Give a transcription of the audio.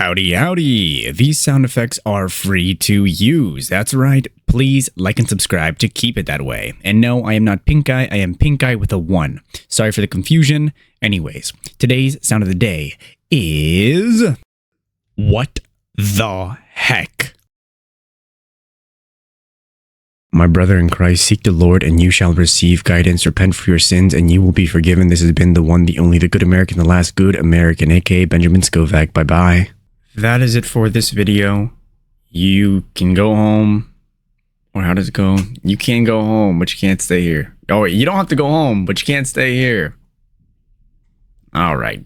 Howdy, howdy. These sound effects are free to use. That's right. Please like and subscribe to keep it that way. And no, I am not Pink Eye. I am Pink Eye with a 1. Sorry for the confusion. Anyways, today's sound of the day is... What the heck? My brother in Christ, seek the Lord and you shall receive guidance. Repent for your sins and you will be forgiven. This has been the one, the only, the good American, the last good American, aka Benjamin Scovach. Bye-bye. That is it for this video. You can go home. Or how does it go? You can go home, but you can't stay here. Oh, wait, you don't have to go home, but you can't stay here. All right.